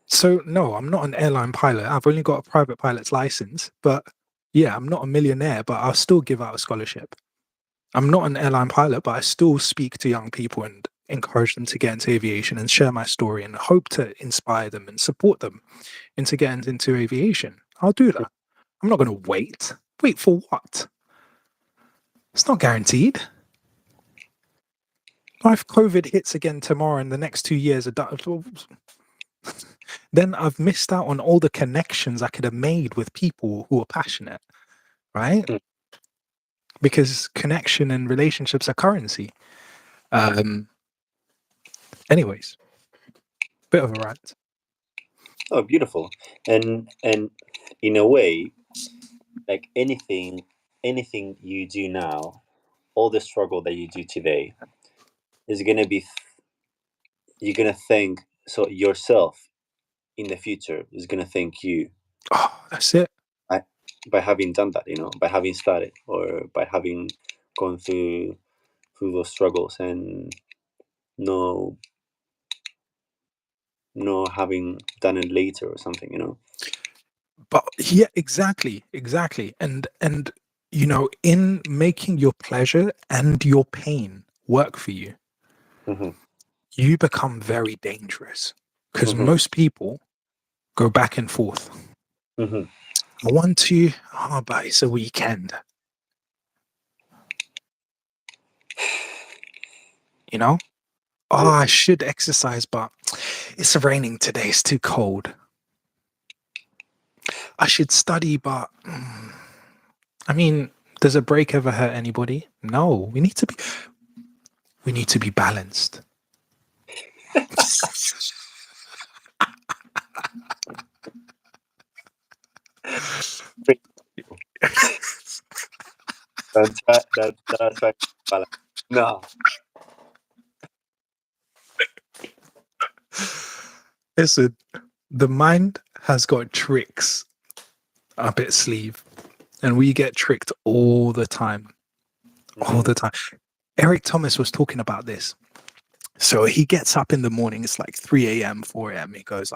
So no, I'm not an airline pilot. I've only got a private pilot's license, but yeah, I'm not a millionaire, but I'll still give out a scholarship. I'm not an airline pilot, but I still speak to young people and encourage them to get into aviation and share my story and hope to inspire them and support them into getting into aviation, I'll do that. I'm not going to wait. Wait for what? It's not guaranteed. If COVID hits again tomorrow and the next 2 years are done, then I've missed out on all the connections I could have made with people who are passionate, right? Because connection and relationships are currency. Anyways, bit of a rant. Oh, beautiful. And in a way, like anything you do now, all the struggle that you do today is gonna be you're gonna thank so yourself in the future is gonna thank you Oh, that's it. by having done that, by having started or by having gone through those struggles and no having done it later or something. But yeah, exactly. And in making your pleasure and your pain work for you, Hmm. you become very dangerous because Hmm. most people go back and forth. Hmm. I want to, but it's a weekend. I should exercise, but it's raining today. It's too cold. I should study, but I mean, does a break ever hurt anybody? No. We need to be balanced. That's right. No. Listen, the mind has got tricks up its sleeve, and we get tricked all the time. All the time. Eric Thomas was talking about this. So he gets up in the morning, it's like 3 a.m., 4 a.m. He goes,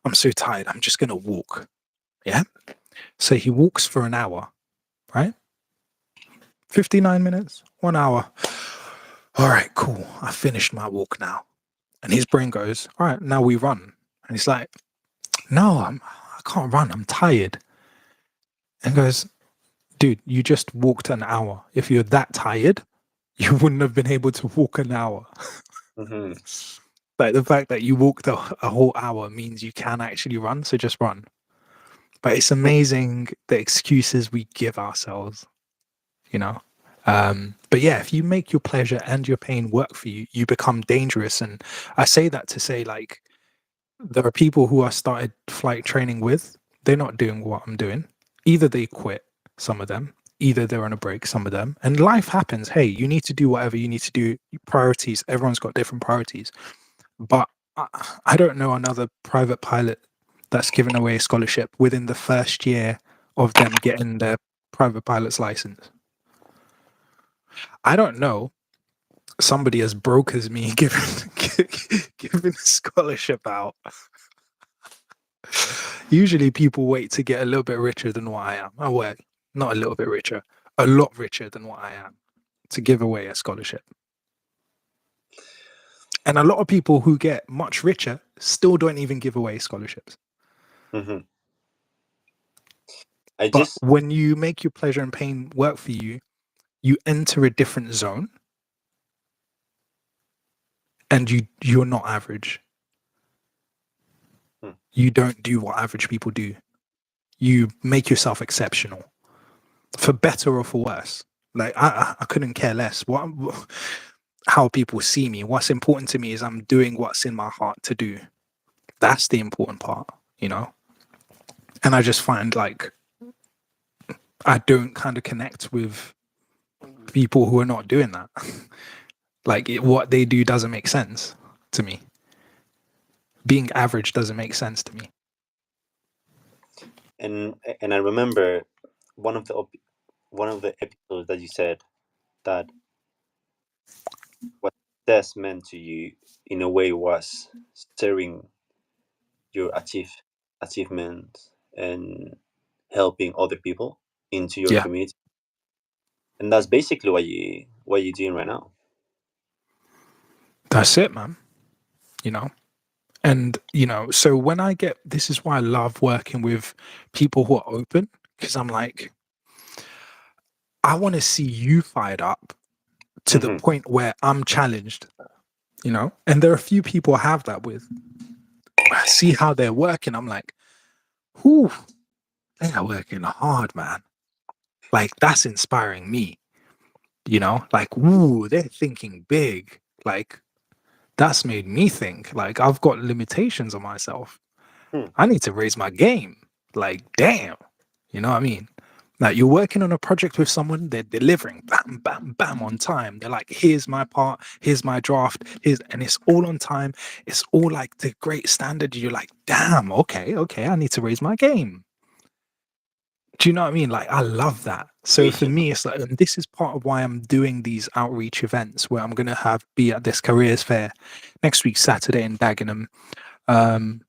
I'm so tired. I'm just going to walk. Yeah. So he walks for an hour, right? 59 minutes, 1 hour. All right, cool. I finished my walk now. And his brain goes, all right, now we run. And he's like, no, I can't run. I'm tired. And goes, dude, you just walked an hour. If you're that tired, you wouldn't have been able to walk an hour. Hmm. Like the fact that you walked a whole hour means you can actually run. So just run. But it's amazing the excuses we give ourselves, you know? But yeah, if you make your pleasure and your pain work for you, you become dangerous. And I say that to say, like, there are people who I started flight training with, they're not doing what I'm doing. Either they quit, some of them, either they're on a break, some of them. And life happens. Hey, you need to do whatever you need to do. Priorities, everyone's got different priorities. But I don't know another private pilot that's given away a scholarship within the first year of them getting their private pilot's license. I don't know somebody as broke as me giving a scholarship out. Usually people wait to get a little bit richer than what I am. Oh, well, not a little bit richer, a lot richer than what I am to give away a scholarship. And a lot of people who get much richer still don't even give away scholarships. Hmm. But when you make your pleasure and pain work for you, you enter a different zone and you're not average. You don't do what average people do. You make yourself exceptional, for better or for worse. Like I couldn't care less how people see me. What's important to me is I'm doing what's in my heart to do. That's the important part, you know. And I just find like I don't kind of connect with people who are not doing that. Like what they do doesn't make sense to me. Being average doesn't make sense to me. And I remember one of the episodes that you said that what success meant to you in a way was sharing your achievements and helping other people into your Yeah. community, and that's basically what you're doing right now. That's it, man. You know, and so when I get, this is why I love working with people who are open, because I'm like, I want to see you fired up to the point where I'm challenged, and there are a few people I have that with. I see how they're working. I'm like, whew, they are working hard, man. Like, that's inspiring me, like, ooh, they're thinking big. Like, that's made me think, like, I've got limitations on myself. I need to raise my game. Like, damn. You know what I mean? Like, you're working on a project with someone, they're delivering, bam, bam, bam, on time. They're like, here's my part, here's my draft, and it's all on time. It's all like the great standard. You're like, damn, okay, I need to raise my game. Do you know what I mean? Like, I love that. So for me, it's like, and this is part of why I'm doing these outreach events where I'm going to be at this careers fair next week, Saturday in Dagenham. And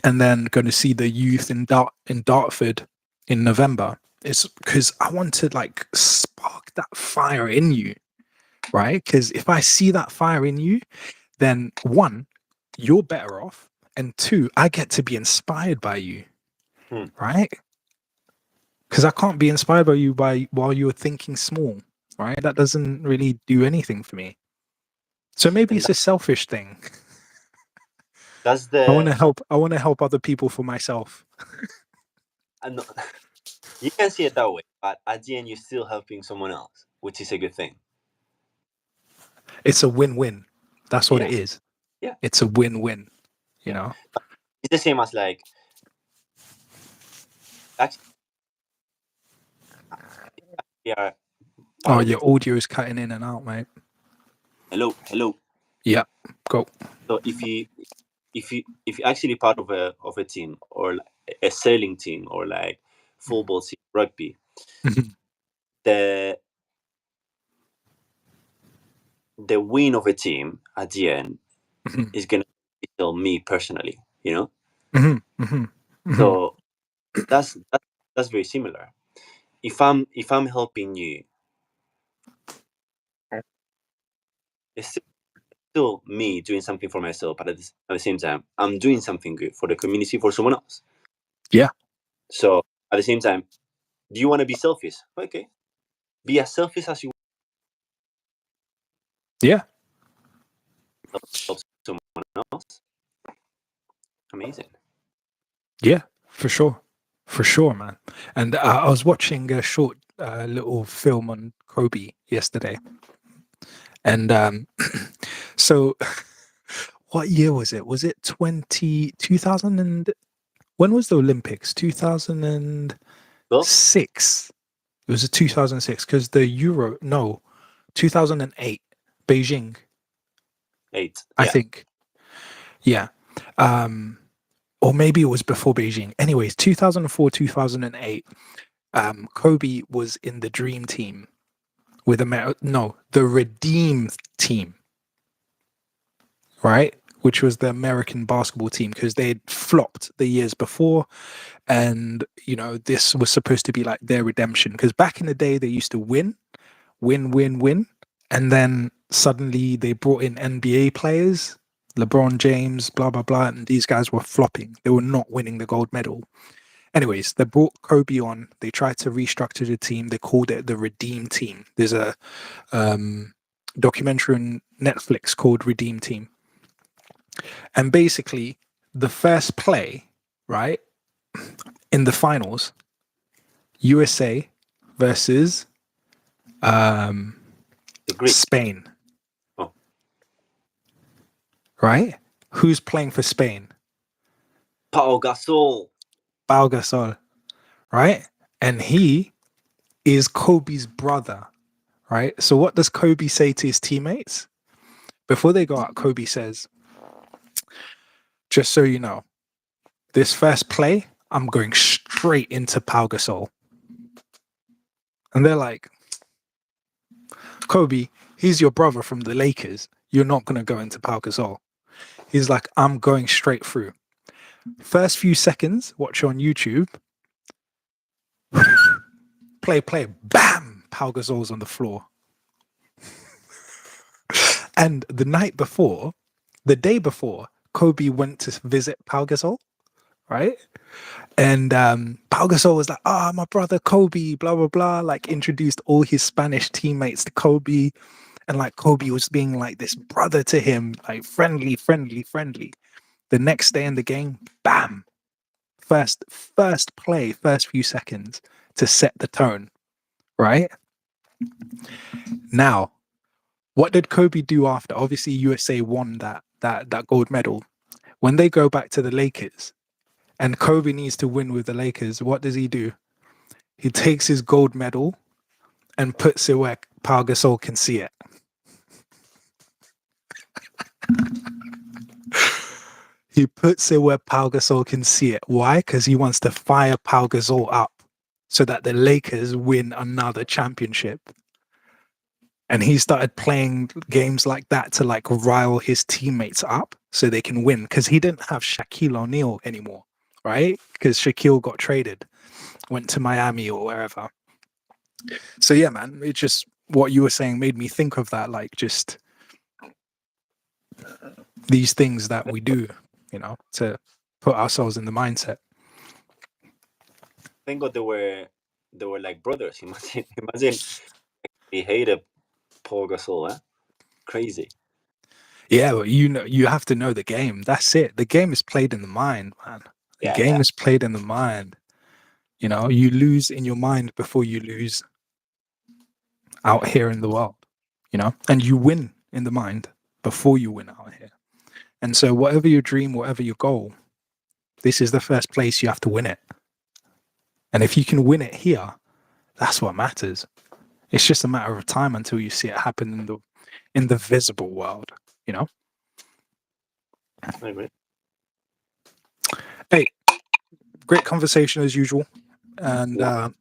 then going to see the youth in Dartford in November. It's because I want to like spark that fire in you, right? Because if I see that fire in you, then one, you're better off, and two, I get to be inspired by you, right? Because I can't be inspired by you while you're thinking small, right? That doesn't really do anything for me. So maybe it's a selfish thing. That's I want the. to help other people for myself. You can see it that way, but at the end, you're still helping someone else, which is a good thing. It's a win-win. That's what it is. Yeah. It's a win-win, you know? It's the same as like, actually, yeah. Oh, your audio is cutting in and out, mate. Hello. Yeah, go. So if you're actually part of a team, or like a sailing team, or like football team, rugby, the win of a team at the end is gonna be me personally, So that's very similar. If I'm helping you, it's still me doing something for myself, but at the same time, I'm doing something good for the community, for someone else. Yeah. So at the same time, do you want to be selfish? Okay, be as selfish as you Yeah. help someone else. Amazing. Yeah, for sure, man. And I was watching a short little film on Kobe yesterday, and so what year was it? Was it 2000 and when was the Olympics? 2006. Well, It was a 2006 because the Euro, no, 2008, Beijing, 8. I Yeah. think. Yeah. Or maybe it was before Beijing. Anyways, 2004, 2008, Kobe was in the Dream Team with the Redeem Team, right? Which was the American basketball team because they had flopped the years before. And, this was supposed to be like their redemption because back in the day, they used to win. And then suddenly they brought in NBA players, LeBron James, blah, blah, blah. And these guys were flopping. They were not winning the gold medal. Anyways, they brought Kobe on. They tried to restructure the team. They called it the Redeem Team. There's a documentary on Netflix called Redeem Team. And basically, the first play, right, in the finals, USA versus The Greek. Spain. Oh. Right? Who's playing for Spain? Pau Gasol. Pau Gasol, right? And he is Kobe's brother, right? So what does Kobe say to his teammates? Before they go out, Kobe says, just so you know, this first play, I'm going straight into Pau Gasol. And they're like, Kobe, he's your brother from the Lakers. You're not going to go into Pau Gasol. He's like, I'm going straight through. First few seconds, watch on YouTube. Play, bam! Pau Gasol's on the floor. And the day before, Kobe went to visit Pau Gasol, right? And Pau Gasol was like, my brother Kobe, blah, blah, blah, like introduced all his Spanish teammates to Kobe. And like Kobe was being like this brother to him, like friendly, friendly, friendly. The next day in the game, bam, first play, first few seconds to set the tone, right? Now, what did Kobe do after? Obviously, USA won that gold medal. When they go back to the Lakers and Kobe needs to win with the Lakers, what does he do? He takes his gold medal and puts it where Pau Gasol can see it. He puts it where Pau Gasol can see it. Why? Because he wants to fire Pau Gasol up so that the Lakers win another championship. And he started playing games like that to like rile his teammates up so they can win. Because he didn't have Shaquille O'Neal anymore, right? Because Shaquille got traded, went to Miami or wherever. So yeah, man, it just what you were saying made me think of that, like just these things that we do, to put ourselves in the mindset. Thank God they were like brothers. Imagine he hated Paul Gasol, huh? Crazy. Yeah, but you have to know the game. That's it. The game is played in the mind, man. The game is played in the mind. You lose in your mind before you lose out here in the world, and you win in the mind before you win out here. And so whatever your dream, whatever your goal, this is the first place you have to win it. And if you can win it here, that's what matters. It's just a matter of time until you see it happen in the visible world, I agree. Hey, great conversation as usual. And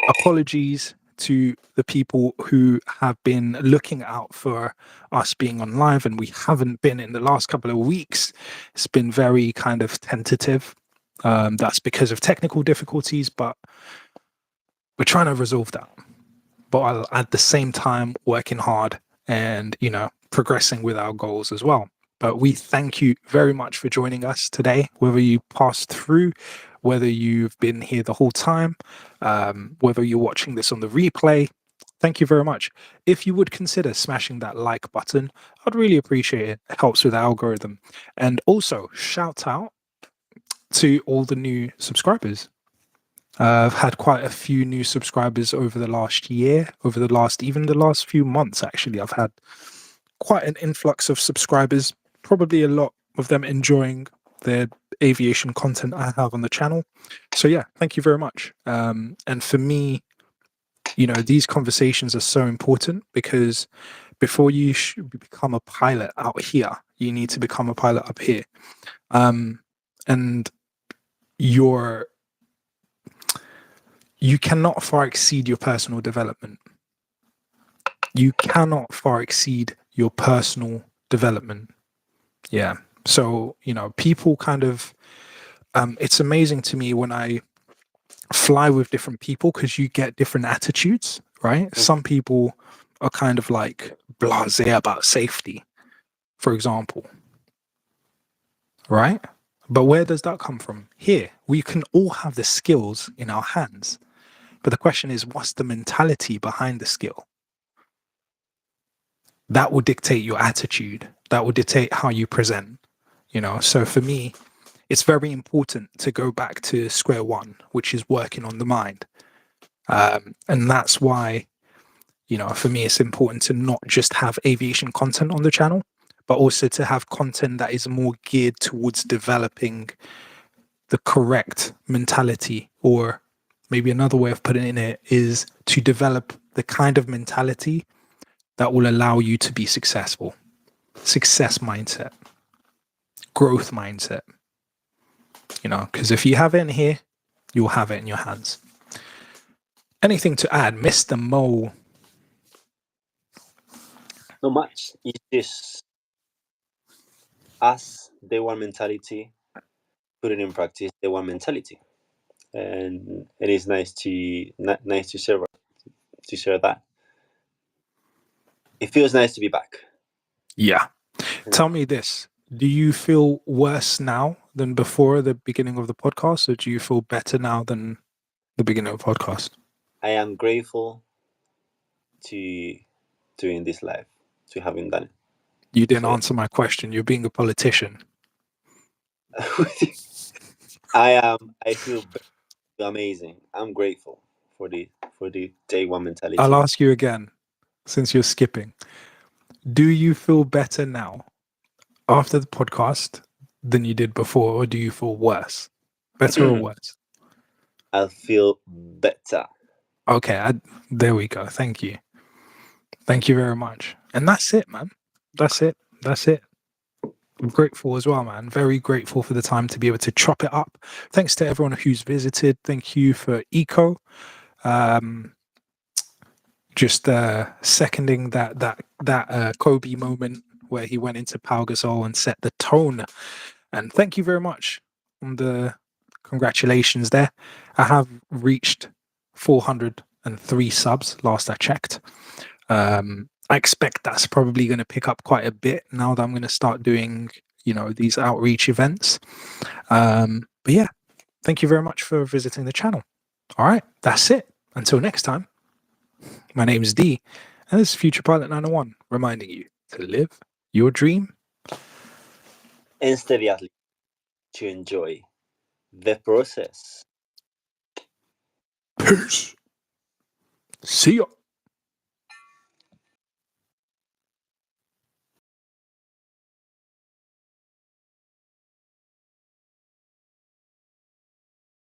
apologies to the people who have been looking out for us being on live and we haven't been in the last couple of weeks. It's been very kind of tentative. That's because of technical difficulties, but we're trying to resolve that. But at the same time, working hard and, progressing with our goals as well. But we thank you very much for joining us today, whether you passed through, whether you've been here the whole time, whether you're watching this on the replay. Thank you very much. If you would consider smashing that like button, I'd really appreciate it. It helps with the algorithm. And also, shout out to all the new subscribers. I've had quite a few new subscribers over the last year, even the last few months, actually. I've had quite an influx of subscribers, probably a lot of them enjoying the aviation content I have on the channel. So yeah, thank you very much. And for me, these conversations are so important because before you become a pilot out here, you need to become a pilot up here. And you cannot far exceed your personal development. You cannot far exceed your personal development. Yeah. So, people kind of, it's amazing to me when I fly with different people because you get different attitudes, right? Some people are kind of like blasé about safety, for example, right? But where does that come from? Here, we can all have the skills in our hands. But the question is, what's the mentality behind the skill? That will dictate your attitude. That will dictate how you present, So for me, it's very important to go back to square one, which is working on the mind. And that's why, for me, it's important to not just have aviation content on the channel, but also to have content that is more geared towards developing the correct mentality, or maybe another way of putting it is to develop the kind of mentality that will allow you to be successful. Success mindset, growth mindset, because if you have it in here, you'll have it in your hands. Anything to add, Mr. Mo? Not much. It's just us, D1 mentality, put it in practice, D1 mentality. And it is nice to share that. It feels nice to be back. Yeah. Tell me this. Do you feel worse now than before the beginning of the podcast, or do you feel better now than the beginning of the podcast? I am grateful to doing this live, to having done You didn't So, yeah. answer my question. You're being a politician. it. I feel amazing. I'm grateful for the day one mentality. I'll ask you again, since you're skipping. Do you feel better now after the podcast than you did before, or do you feel worse? Better or worse? I feel better. Okay, there we go. Thank you. Thank you very much. And that's it, man. That's it. That's it. I'm grateful as well, man. Very grateful for the time to be able to chop it up. Thanks to everyone who's visited. Thank you for Eco. Just seconding that Kobe moment where he went into Pau Gasol and set the tone. And thank you very much on the congratulations there. I have reached 403 subs last I checked. I expect that's probably going to pick up quite a bit now that I'm going to start doing, these outreach events. But yeah, thank you very much for visiting the channel. All right, that's it. Until next time, my name is Dee, and this is Future Pilot 901, reminding you to live your dream And steady athlete to enjoy the process. Peace. See ya.